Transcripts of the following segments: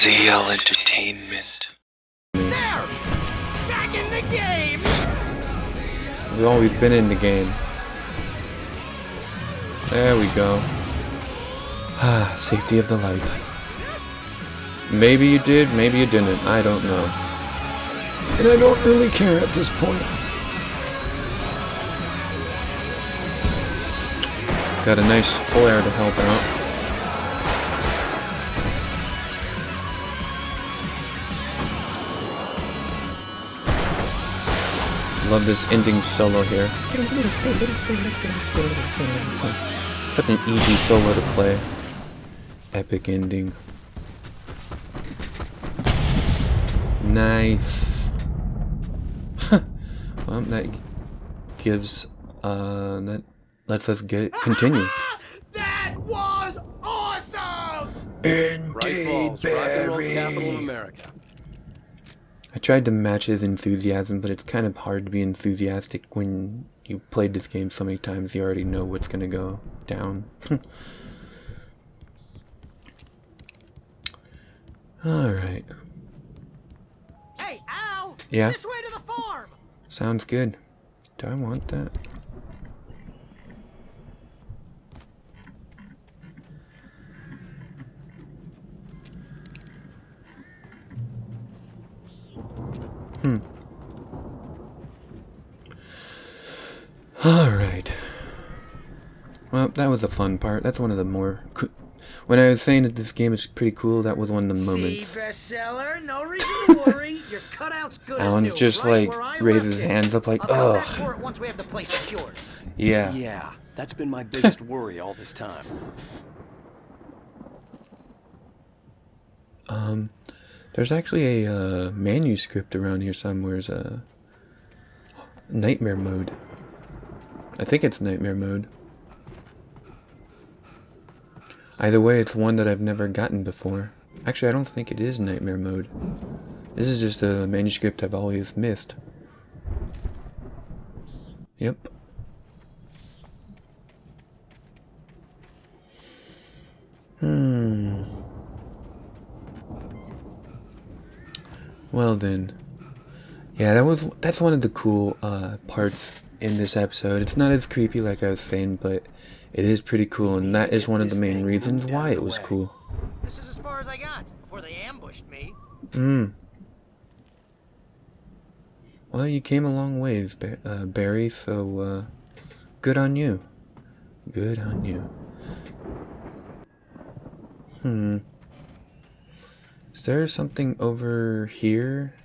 ZL Entertainment. There! Back in the game! We've always been in the game. There we go. Ah, safety of the light. Maybe you did, maybe you didn't. I don't know. And I don't really care at this point. Got a nice flare to help out. Love this ending solo here. Such an easy solo to play. Epic ending. Nice. Well, that gives that lets us continue. That was awesome! Indeed, Barry. Capital of America. I tried to match his enthusiasm, but it's kind of hard to be enthusiastic when you played this game so many times you already know what's gonna go down. Alright. Hey, Al! Yeah? This way to the farm! Sounds good. Do I want that? Alright. Well, that was the fun part. That's one of the more... When I was saying that this game is pretty cool, that was one of the moments. See, bestseller, no reason to worry. Your cutout's good as Alan's new, just right like, where I raises left his it. hands up like, I'll come back ugh. for it once we have the place secured. Yeah. Yeah, that's been my biggest worry all this time. There's actually a manuscript around here somewhere. Nightmare mode. I think it's nightmare mode. Either way, it's one that I've never gotten before. Actually, I don't think it is nightmare mode. This is just a manuscript I've always missed. Yep. Well then. Yeah, that's one of the cool parts in this episode. It's not as creepy like I was saying, but it is pretty cool, and that is one of the main reasons why it was cool. This is as far as I got before they ambushed me. Well, you came a long ways, Barry, so good on you. Good on you. Is there something over here?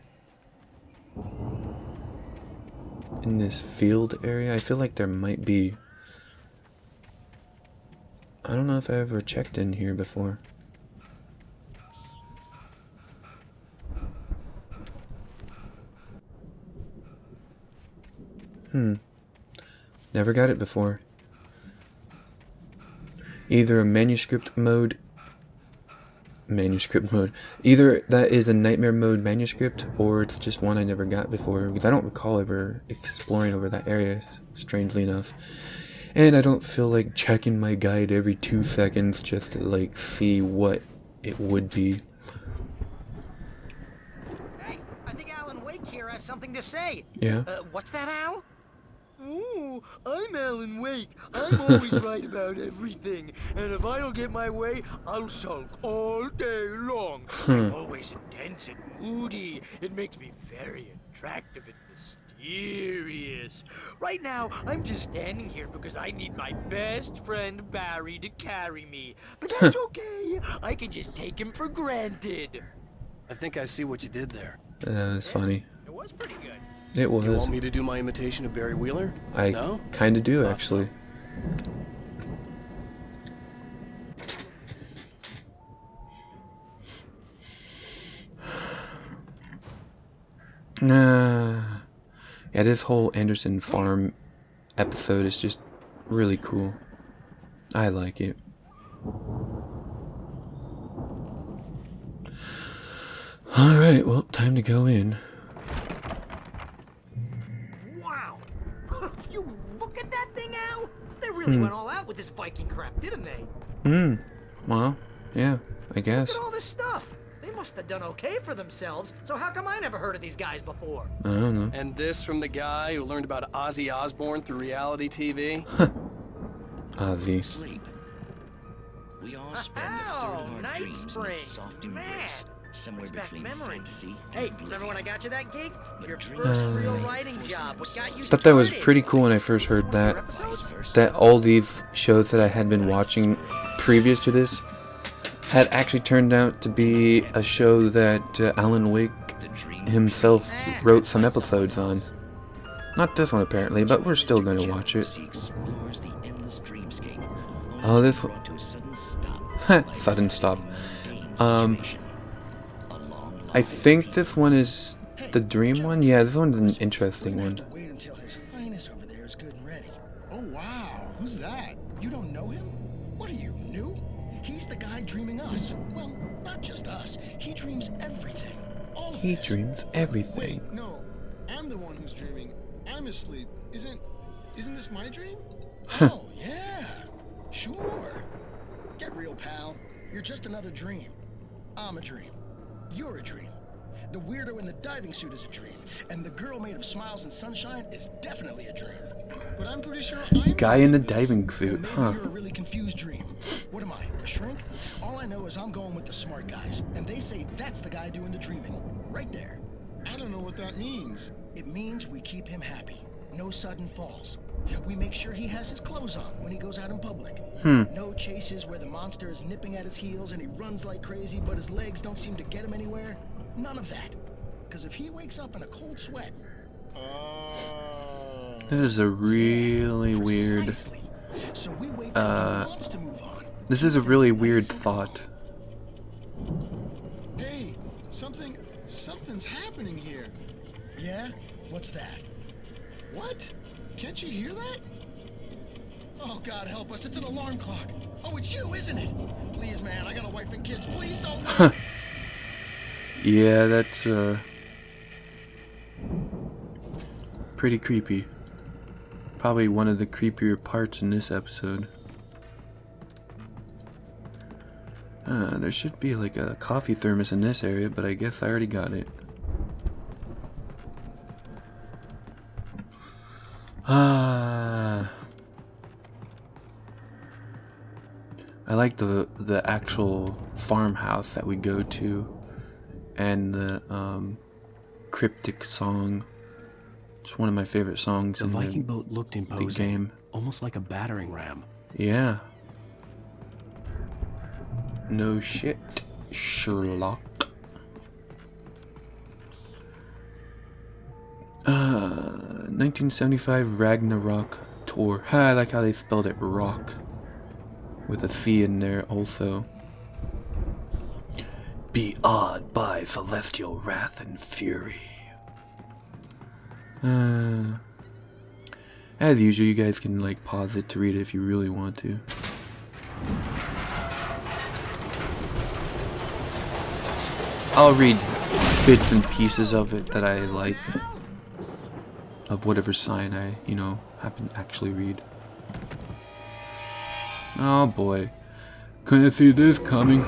In this field area? I feel like there might be. I don't know if I ever checked in here before. Never got it before. Either a manuscript mode. Either that is a nightmare mode manuscript, or it's just one I never got before, because I don't recall ever exploring over that area, strangely enough. And I don't feel like checking my guide every 2 seconds just to like see what it would be. Hey, I think Alan Wake here has something to say. Yeah. What's that, Al? Ooh, I'm Alan Wake. I'm always right about everything. And if I don't get my way, I'll sulk all day long. I'm always intense and moody. It makes me very attractive and mysterious. Right now, I'm just standing here because I need my best friend Barry to carry me. But that's okay. I can just take him for granted. I think I see what you did there. That was funny. It was pretty good. It was. You want me to do my imitation of Barry Wheeler? I No? kinda do, actually. Yeah, this whole Anderson Farm episode is just really cool. I like it. Alright, well, time to go in. Wow! You look at that thing, Al! They really went all out with this Viking crap, didn't they? Well, yeah, I guess. Look at all this stuff. They must have done okay for themselves, so how come I never heard of these guys before? I don't know. And this from the guy who learned about Ozzy Osbourne through reality TV? Ozzy. Sleep. We all spend a third of our Night dreams in a Springs. soft Mad. embrace, somewhere Brings back between memories. fantasy Hey, and remember when I got you that gig? But Your dreams first are real made writing for job. What got you Thought that was started? pretty cool when I first heard One of your that. episodes? That all these shows that I had been watching previous to this had actually turned out to be a show that Alan Wake himself wrote some episodes on. Not this one apparently, but we're still going to watch it. Oh, this one. Sudden stop. I think this one is the dream one. Yeah, this one's an interesting one. Wait until His Highness over there is good and ready. Oh wow, who's that? You don't know him? What are you, new? He's the guy dreaming us. Well, not just us. He dreams everything. All of He this. dreams everything. Wait, no. I'm the one who's dreaming. I'm asleep. Isn't this my dream? Oh yeah, sure. Get real, pal. You're just another dream. I'm a dream. You're a dream. The weirdo in the diving suit is a dream, and the girl made of smiles and sunshine is definitely a dream. But I'm pretty sure I'm Guy in the this. diving Well, suit, maybe huh? you're a really confused dream. What am I, a shrink? All I know is I'm going with the smart guys, and they say that's the guy doing the dreaming. Right there. I don't know what that means. It means we keep him happy. No sudden falls. We make sure he has his clothes on when he goes out in public. No chases where the monster is nipping at his heels and he runs like crazy, but his legs don't seem to get him anywhere. None of that. Because if he wakes up in a cold sweat... This is a really weird. Precisely. So we wait till he wants to move on. This is a really weird thought. Hey, something's happening here. Yeah? What's that? What? Can't you hear that? Oh, God help us. It's an alarm clock. Oh, it's you, isn't it? Please, man. I got a wife and kids. Please don't... Yeah, that's pretty creepy. Probably one of the creepier parts in this episode. There should be like a coffee thermos in this area, but I guess I already got it. I like the actual farmhouse that we go to, and the cryptic song. It's one of my favorite songs The in Viking boat looked the imposing, game. almost like a battering ram. Yeah. No shit, Sherlock. 1975 Ragnarok tour. I like how they spelled it rock. With a C in there also. Be awed by celestial wrath and fury. As usual, you guys can like pause it to read it if you really want to. I'll read bits and pieces of it that I like. Of whatever sign I, happen to actually read. Oh boy. Couldn't see this coming.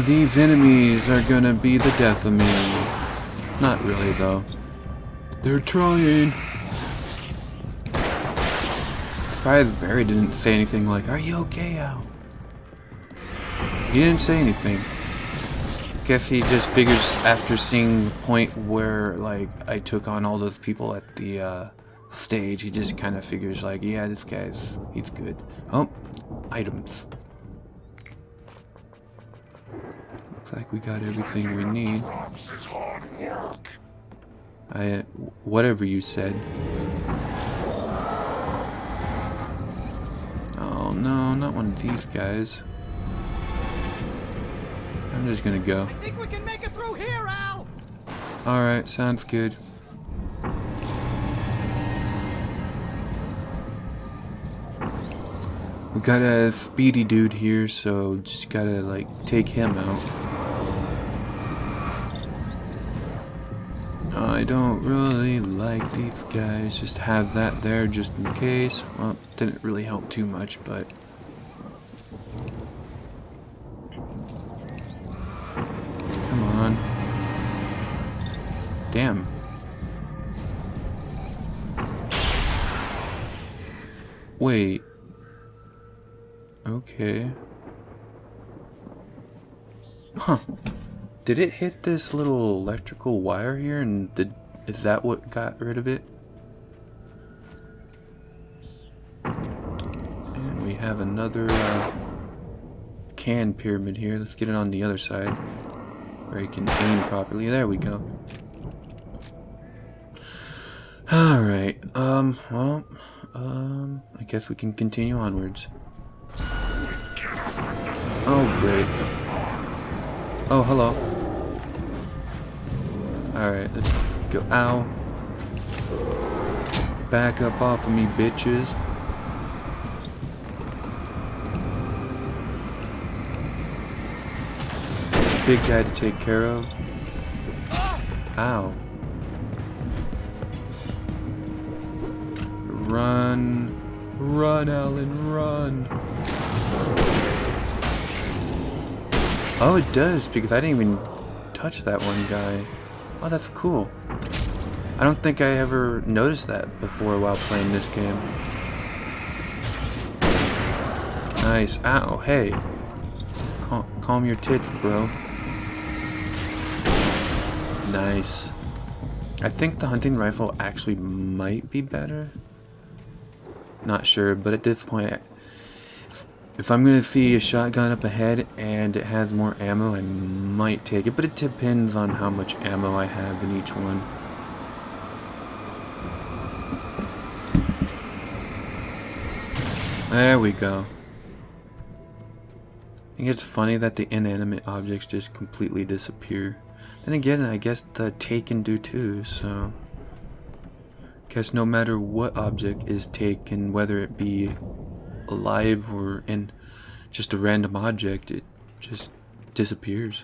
These enemies are gonna be the death of me. Not really though. They're trying. Surprised Barry didn't say anything like, "Are you okay, Al?" He didn't say anything. Guess he just figures after seeing the point where like I took on all those people at the stage, he just kind of figures like, yeah, this he's good. Oh, items. Looks like we got everything we need. Whatever you said. Oh no, not one of these guys. I'm just gonna go. I think we can make it through here, Al! Alright, sounds good. We got a speedy dude here, so just gotta like take him out. I don't really like these guys. Just have that there just in case. Well, didn't really help too much, but come on. Damn. Wait. Okay. Huh. Did it hit this little electrical wire here and is that what got rid of it? And we have another can pyramid here. Let's get it on the other side where you can aim properly. There we go. Alright, well, I guess we can continue onwards. Oh, great. Oh, hello. Alright, let's go. Ow. Back up off of me, bitches. Big guy to take care of. Ow. Run. Run, Alan, run. Oh, it does, because I didn't even touch that one guy. Oh, that's cool. I don't think I ever noticed that before while playing this game. Nice. Ow, hey. Calm your tits, bro. Nice. I think the hunting rifle actually might be better. Not sure, but at this point, if I'm gonna see a shotgun up ahead and it has more ammo, I might take it, but it depends on how much ammo I have in each one. There we go. I think it's funny that the inanimate objects just completely disappear. Then again, I guess the taken do too, so guess no matter what object is taken, whether it be alive or in just a random object, it just disappears.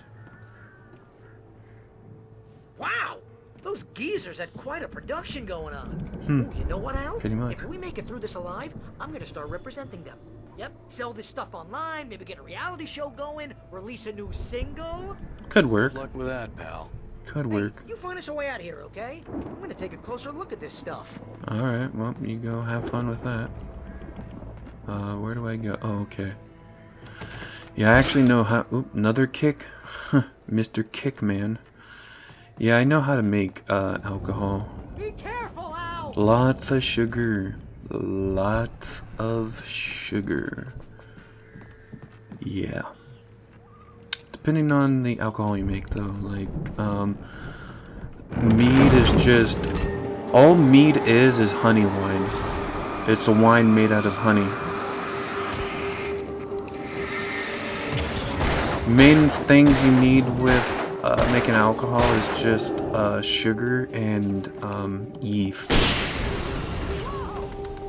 Wow! Those geezers had quite a production going on. Ooh, you know what, Al? Pretty much. If we make it through this alive, I'm gonna start representing them. Yep, sell this stuff online, maybe get a reality show going, release a new single. Could work. Good luck with that, pal. Could Hey, work. you find us a way out here, okay? I'm gonna take a closer look at this stuff. Alright, well, you go have fun with that. Where do I go? Oh, okay. Yeah, I actually know how... Oop, another kick? Mr. Kickman. Yeah, I know how to make alcohol. Be careful, Al! Lots of sugar. Lots of sugar. Yeah. Depending on the alcohol you make, though. Like, mead is just... All mead is honey wine. It's a wine made out of honey. Main things you need with making alcohol is just sugar and yeast.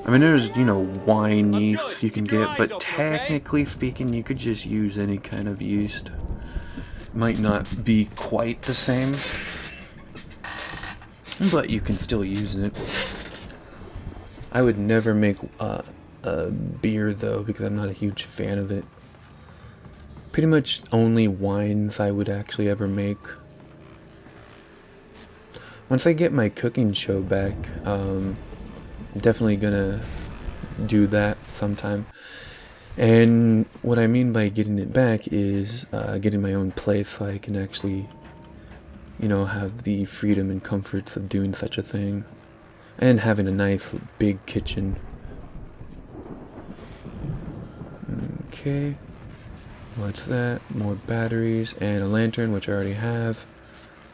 I mean, there's, you know, wine yeasts you can get, but technically speaking, you could just use any kind of yeast. Might not be quite the same, but you can still use it. I would never make a beer, though, because I'm not a huge fan of it. Pretty much only wines I would actually ever make. Once I get my cooking show back, I'm definitely gonna do that sometime. And what I mean by getting it back is getting my own place so I can actually, you know, have the freedom and comforts of doing such a thing. And having a nice big kitchen. Okay. What's that? More batteries and a lantern, which I already have.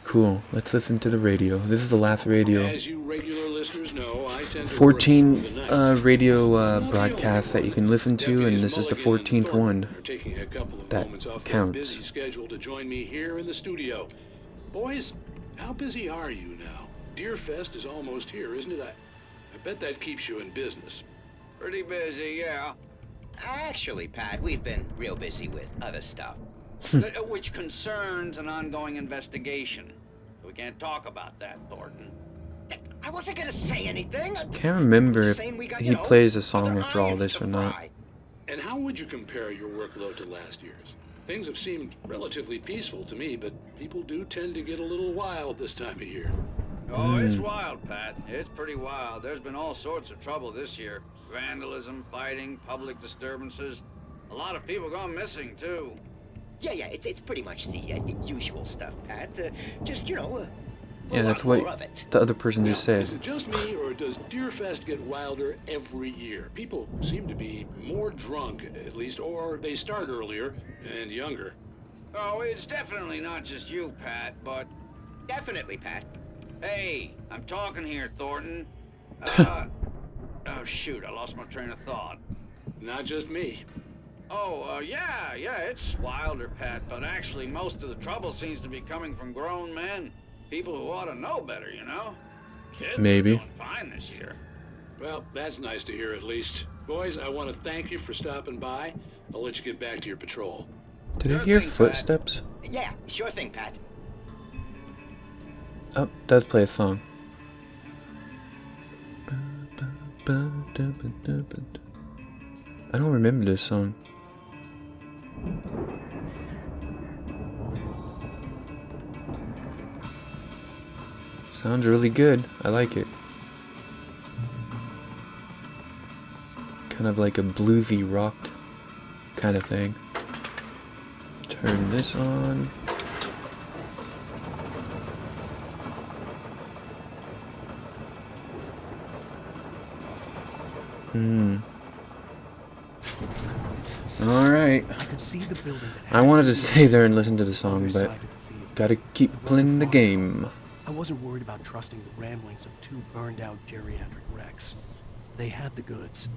Cool. Let's listen to the radio. This is the last radio. As you regular listeners know, I tend to 14 radio broadcasts that you can listen to, and this is the 14th one. taking a couple of That moments off their counts. busy schedule to join me here in the studio. Boys, how busy are you now? Deerfest is almost here, isn't it? I bet that keeps you in business. Pretty busy, yeah. Actually, Pat, we've been real busy with other stuff, which concerns an ongoing investigation. We can't talk about that, Thornton. I wasn't gonna say anything. Can't remember if Saying we got, he plays a song other after all irons this to or not. fry. And how would you compare your workload to last year's? Things have seemed relatively peaceful to me, but people do tend to get a little wild this time of year. Oh, it's wild, Pat. It's pretty wild. There's been all sorts of trouble this year. Vandalism, fighting, public disturbances. A lot of people gone missing, too. Yeah, it's pretty much the usual stuff, Pat. Just, Yeah, that's what the other person just said. Is it just me, or does Deerfest get wilder every year? People seem to be more drunk, at least, or they start earlier and younger. Oh, it's definitely not just you, Pat, but... Definitely, Pat. Hey, I'm talking here, Thornton. Oh, shoot, I lost my train of thought. Not just me. Oh, yeah, it's wilder, Pat, but actually most of the trouble seems to be coming from grown men. People who ought to know better, you know? Kids Maybe. are doing fine this year. Well, that's nice to hear at least. Boys, I want to thank you for stopping by. I'll let you get back to your patrol. Did I hear footsteps? Yeah, sure thing, Pat. Oh, does play a song. I don't remember this song. Sounds really good. I like it. Kind of like a bluesy rock kind of thing. Turn this on. Alright. I wanted to stay there and listen to the song, but gotta keep playing the game. I wasn't worried about trusting the ramblings of two burned-out geriatric wrecks. They had the goods.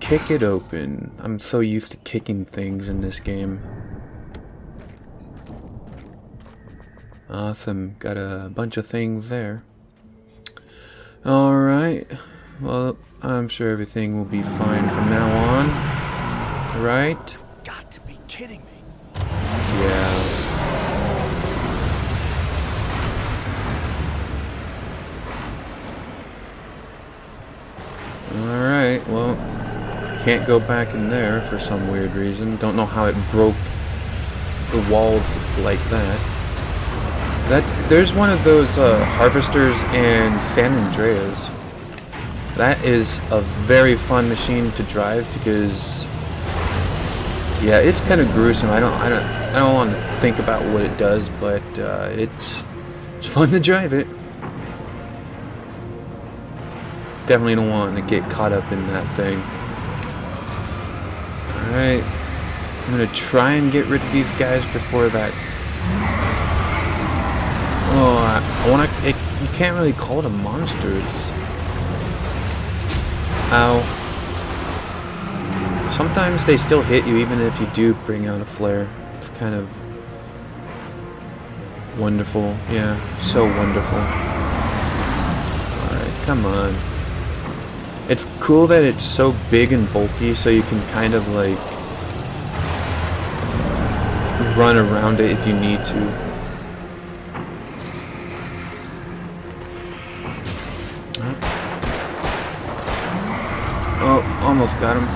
Kick it open. I'm so used to kicking things in this game. Awesome. Got a bunch of things there. Alright. Well, I'm sure everything will be fine from now on. Right? Got to be kidding me. Yeah. Alright, well, can't go back in there for some weird reason. Don't know how it broke the walls like that. There's one of those harvesters in San Andreas. That is a very fun machine to drive because, yeah, it's kind of gruesome. I don't want to think about what it does, but it's fun to drive it. Definitely don't want to get caught up in that thing. Alright. I'm gonna try and get rid of these guys before that. Oh, I wanna. You can't really call them monsters. Ow. Sometimes they still hit you even if you do bring out a flare. It's kind of wonderful. Yeah, so wonderful. Alright, come on. It's cool that it's so big and bulky so you can kind of like run around it if you need to. Oh, almost got him.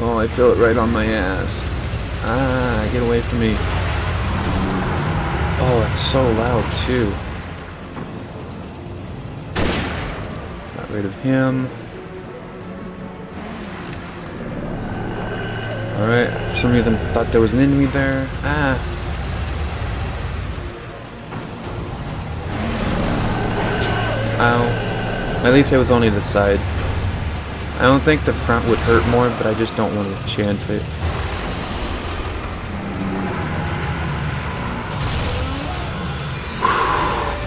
Oh, I feel it right on my ass. Ah, get away from me. Oh, it's so loud too. Got rid of him. Alright, for some reason thought there was an enemy there. Ah. Ow. At least it was only the side. I don't think the front would hurt more, but I just don't want to chance it.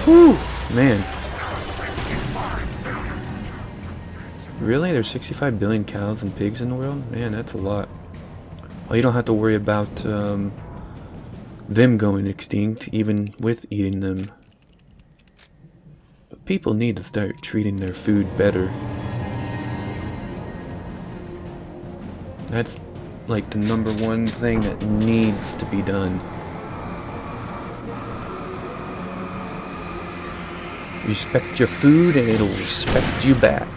Whew, man. Really? There's 65 billion cows and pigs in the world? Man, that's a lot. Well, you don't have to worry about them going extinct, even with eating them. People need to start treating their food better. That's like the #1 thing that needs to be done. Respect your food and it'll respect you back.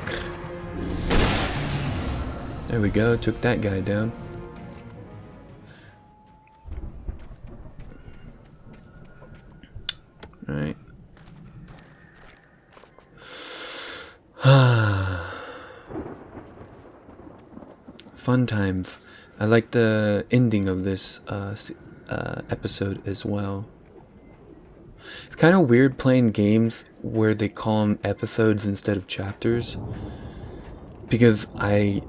There we go, took that guy down. Alright. Fun times. I like the ending of this episode as well. It's kind of weird playing games where they call them episodes instead of chapters, because I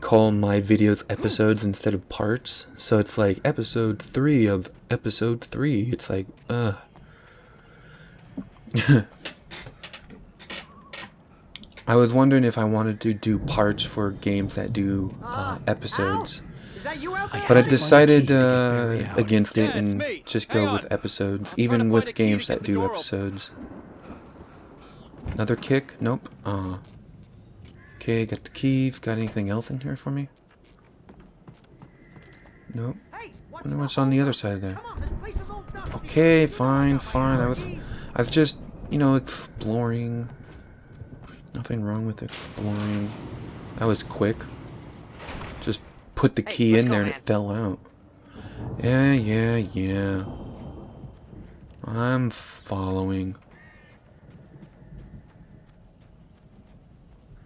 call my videos episodes instead of parts. So it's like episode 3 of episode 3. It's like, I was wondering if I wanted to do parts for games that do episodes. But I decided against it and just go with episodes, even with games that do episodes. Another kick? Nope. Okay, got the keys. Got anything else in here for me? Nope. Wonder what's on the other side there. Okay, fine. I was just, you know, exploring. Nothing wrong with exploring. That was quick. Just put the key in there and it fell out. Yeah. I'm following.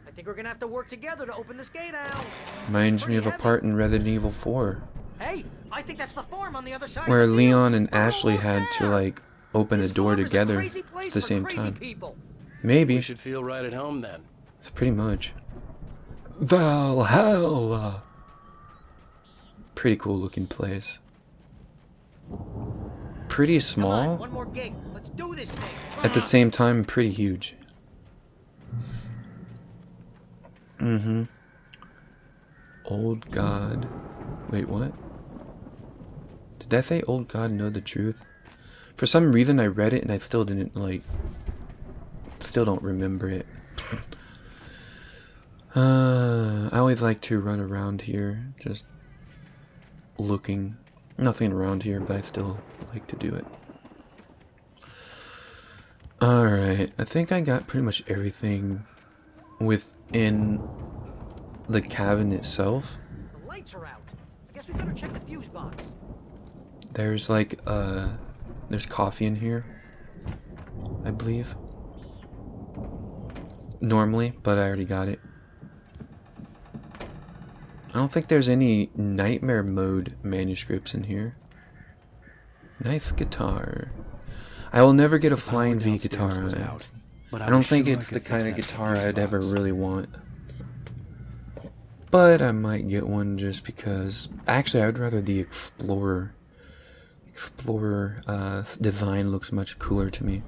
I think we're gonna have to work together to open this gate out. Reminds me of a part in Resident Evil 4. Hey, I think that's the farm on the other side. Where Leon and Ashley had to, like, open a door together at the same time. Maybe. You should feel right at home then. It's pretty much. Valhalla! Pretty cool looking place. Pretty small. One more gate. Let's do this thing. At the same time, pretty huge. Old God. Wait, what? Did that say old God know the truth? For some reason I read it and I still didn't, like, still don't remember it. I always like to run around here, just looking. Nothing around here, but I still like to do it. Alright, I think I got pretty much everything within the cabin itself. The lights are out. I guess we better check the fuse box. There's like there's coffee in here, I believe. Normally, but I already got it. I don't think there's any nightmare mode manuscripts in here. Nice guitar. I will never get a Flying V guitar on it. I don't think it's the kind of guitar I'd ever really want. But I might get one just because. Actually, I would rather the Explorer. Explorer design looks much cooler to me.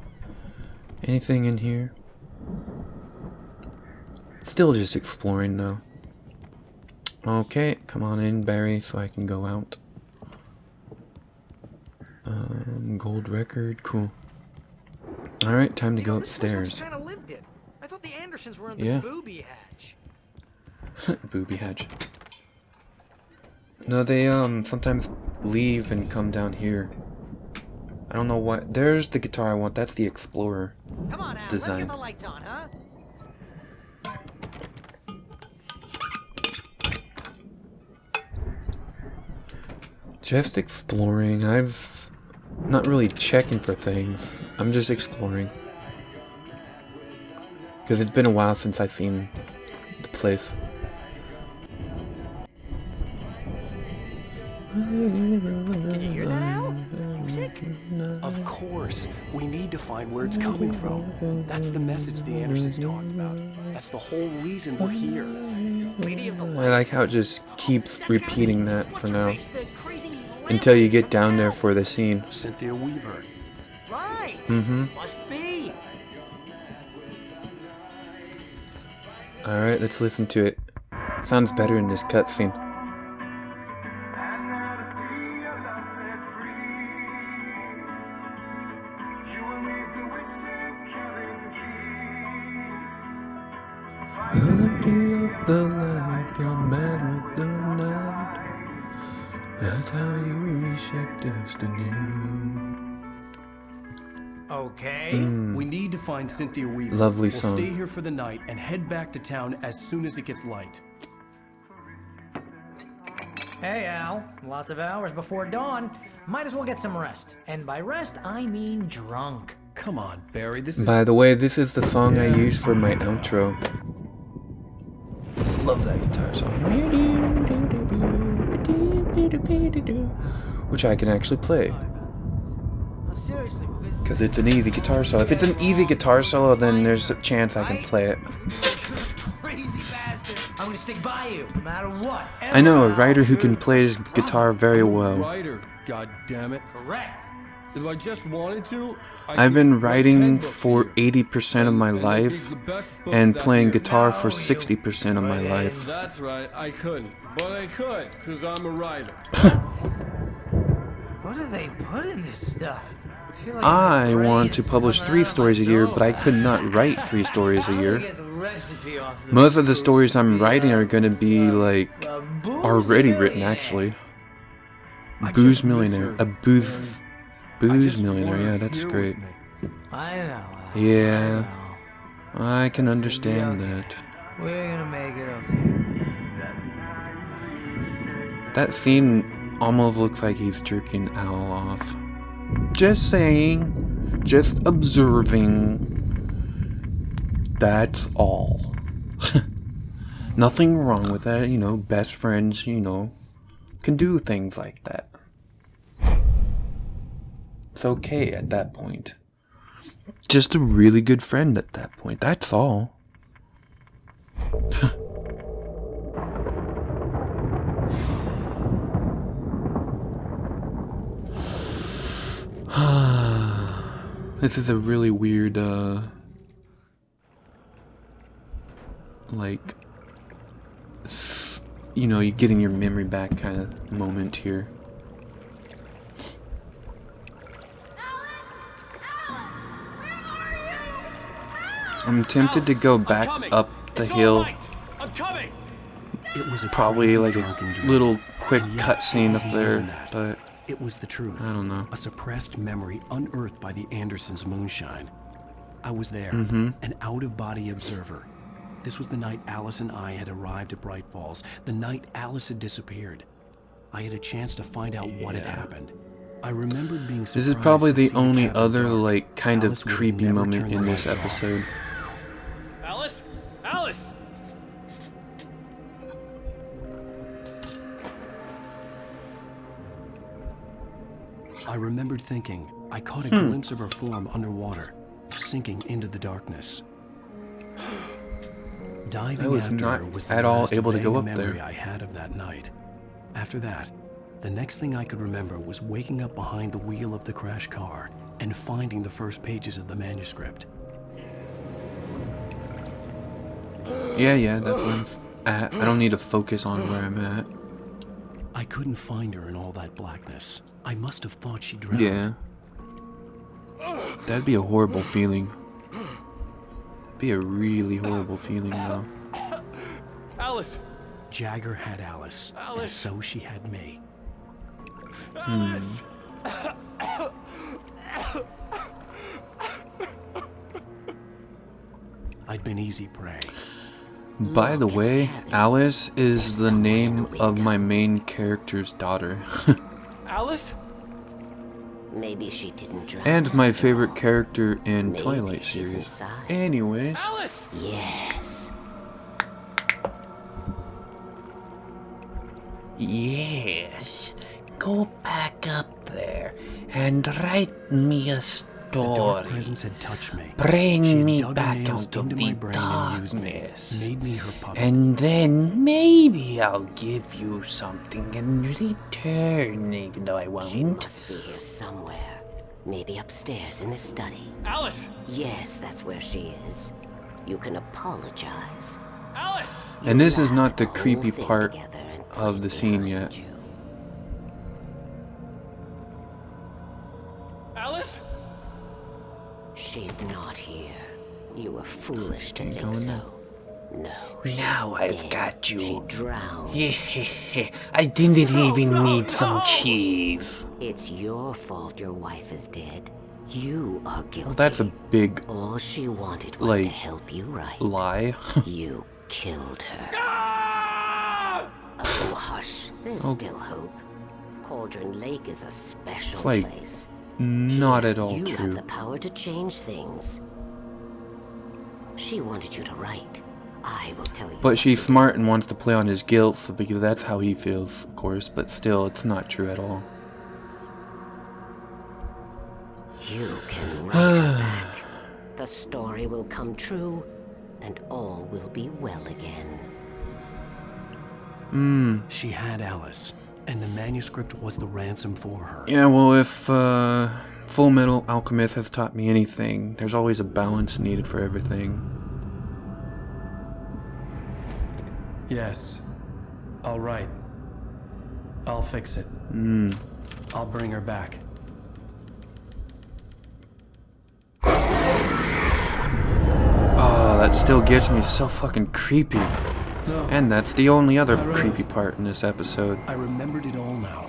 Anything in here? Still just exploring though. Okay, come on in, Barry, so I can go out. Gold record, cool. Alright, time to go upstairs. Kind of lived it. I thought the Andersons were in the booby hatch. Booby hatch. No, they sometimes leave and come down here. I don't know what. There's the guitar I want. That's the Explorer Come on, Al, design. let's get the lights on, huh? Just exploring. I've not really checking for things. I'm just exploring. Because it's been a while since I've seen the place. Can you hear that, Al? Music? Of course. We need to find where it's coming from. That's the message the Andersons talked about. That's the whole reason we're here. Lady of the I like how it just keeps repeating that for now. The crazy Until you get down there for the scene. Cynthia Weaver. Right. Must be. Alright, let's listen to it. Sounds better in this cutscene. Melody of the light, come mad with the night. That's how you reshape destiny. Okay. We need to find Cynthia Weaver. Lovely We'll song. stay here for the night and head back to town as soon as it gets light. Hey, Al. Lots of hours before dawn. Might as well get some rest. And by rest, I mean drunk. Come on, Barry, this is... By the way, this is the song I use for my outro. Love that guitar song. Which I can actually play. Because it's an easy guitar solo. If it's an easy guitar solo, then there's a chance I can play it. Crazy bastard. I'm gonna stick by you, no matter what. I know a writer who can play his guitar very well. Writer, God damn it. Correct. If I just wanted to, I've been writing for 80% of my life and playing guitar for 60% of my life. That's right, I couldn't. But I could, because I'm a writer. What do they put in this stuff? feel like I my want to brain's publish coming 3 out of stories a my year, jaw. but I could not write 3 stories a How do I year. get the recipe off the Most of the booze stories I'm to writing be, are going to be like booze already written millionaire? actually. I Booze just miss millionaire, her. a booze millionaire. Yeah, that's great. I know. Al, Yeah, I know. I can understand that. We're gonna make it okay. That scene almost looks like he's jerking Al off. Just saying. Just observing. That's all. Nothing wrong with that, you know, best friends, you know, can do things like that. It's okay at that point. Just a really good friend at that point, that's all. This is a really weird, like, you know, you getting your memory back kind of moment here. I'm tempted to go back up the hill. I'm coming. It was a Probably crazy like a drunken dream. little quick And yet cutscene it was up more there, than that. but It was the truth. I don't know. A suppressed memory unearthed by the Andersons' moonshine. I was there, an out-of-body observer. This was the night Alice and I had arrived at Bright Falls, the night Alice had disappeared. I had a chance to find out what had happened. I remembered being surprised this is probably to the see only cabin other, dark. like, kind of Alice would have creepy never moment turned in the this lights off. episode. Alice! Alice! I remembered thinking I caught a glimpse of her form underwater, sinking into the darkness. Diving I was after not her was the at all last able to go vague up memory there. I had of that night. After that, the next thing I could remember was waking up behind the wheel of the crash car and finding the first pages of the manuscript. Yeah, that's where I'm at. I don't need to focus on where I'm at. I couldn't find her in all that blackness. I must have thought she drowned. Yeah. That'd be a horrible feeling. Be a really horrible feeling, though. Alice! Jagger had Alice, and so she had me. I'd been easy prey. By the way, Alice is the name of my main character's daughter. Alice? Maybe she didn't drown. And my favorite character in Maybe Twilight she's series. inside. Anyways. Alice! Yes. Yes. Go back up there and write me a The dark story. presence had touched me. Bring She had me dug her back nails out of into the my brain and used me, darkness. made me her puppet. And then maybe I'll give you something in return, even though I She won't. must be here somewhere. Maybe upstairs in the study. Alice! Yes, that's where she is. You can apologize. Alice! And this is Laugh not at the whole creepy thing part together and put of it the scene behind yet. you. Alice? She's not here. You were foolish to think going so. now? No, Now I've dead. got you. She drowned. I didn't even need some cheese. It's your fault your wife is dead. You are guilty. Well, that's a big, All she wanted was to like, help you right. lie. You killed her. Oh, hush. There's still hope. Cauldron Lake is a special like, place. Not at all You true. have the power to change things. She wanted you to write. I will tell you. But she's smart and wants to play on his guilt, so because that's how he feels, of course. But still, it's not true at all. You can write her back. The story will come true, and all will be well again. She had Alice, and the manuscript was the ransom for her. Yeah, well, if Full Metal Alchemist has taught me anything, there's always a balance needed for everything. Yes. All right. I'll fix it. I'll bring her back. Oh, that still gets me so fucking creepy. No. And that's the only other creepy part in this episode. I remembered it all now.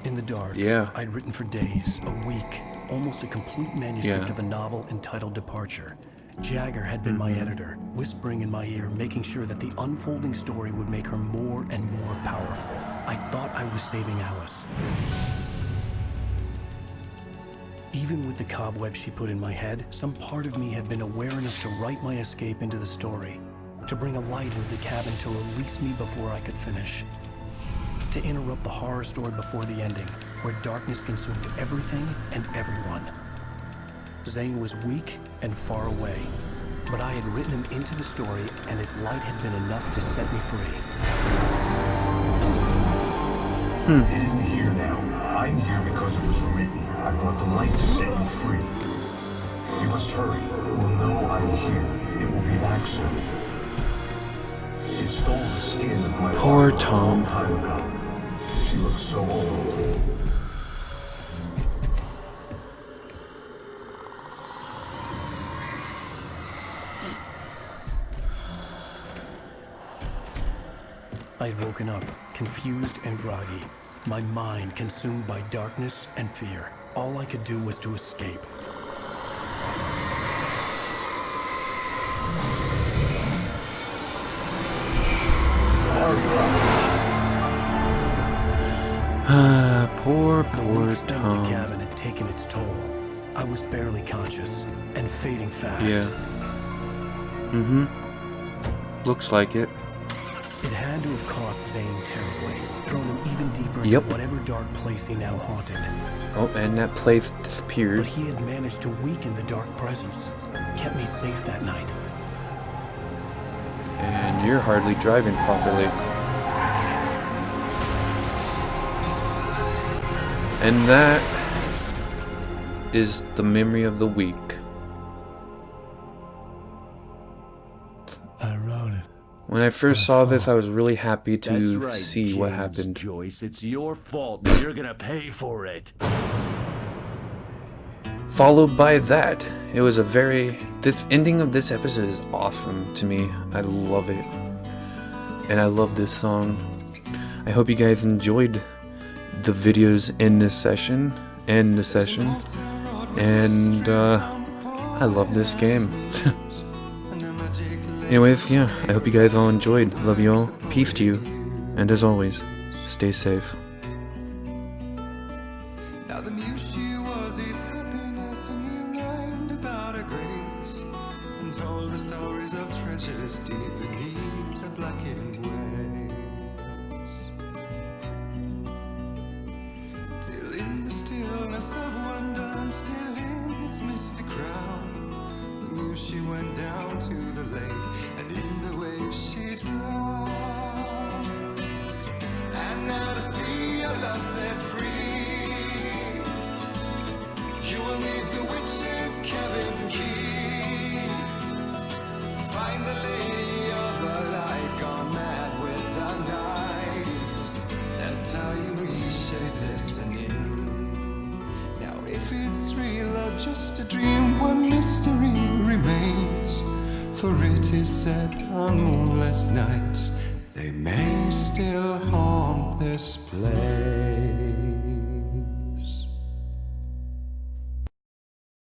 In the dark, Yeah. I'd written for days, a week, almost a complete manuscript Yeah. of a novel entitled Departure. Jagger had been my editor, whispering in my ear, making sure that the unfolding story would make her more and more powerful. I thought I was saving Alice. Even with the cobweb she put in my head, some part of me had been aware enough to write my escape into the story, to bring a light into the cabin to release me before I could finish, to interrupt the horror story before the ending, where darkness consumed everything and everyone. Zane was weak and far away, but I had written him into the story, and his light had been enough to set me free. It isn't here now. I'm here because it was written. I brought the light to set you free. You must hurry. It will know I'm here. It will be back soon. It stole the skin of my Poor daughter Tom. a long time ago. She looks so old. I'd woken up, confused and groggy, my mind consumed by darkness and fear. All I could do was to escape. Poor The week spent in the Tom. cabin had taken its toll. I was barely conscious and fading fast. Yeah. Looks like it. It had to have cost Zane terribly, thrown him even deeper into Yep. whatever dark place he now haunted. Oh, and that place But disappeared. he had managed to weaken the dark presence, kept me safe that night. And you're hardly driving properly. And that is the memory of the week. I wrote it. When I first saw this, I was really happy to That's right, see what James happened. Joyce, it's your fault, and you're gonna pay for it. Followed by that, it was this ending of this episode is awesome to me. I love it. And I love this song. I hope you guys enjoyed the videos in this session, and I love this game. Anyways, yeah, I hope you guys all enjoyed. Love you all. Peace to you. And as always, stay safe. Now the muse she was his happiness, and he rhymed about her grace, and told the stories of treasures deep beneath the blackened waves. Till in the stillness of wonder, and still in its misty crown, the muse she went down to the lake, and in the waves she drowned. And now to see your love set free, you will need the witch's cabin key. Find the lady of the light, gone mad with the night. That's how you reshape destiny. Now if it's real or just a dream, one miss for it is said on moonless nights they may still haunt this place.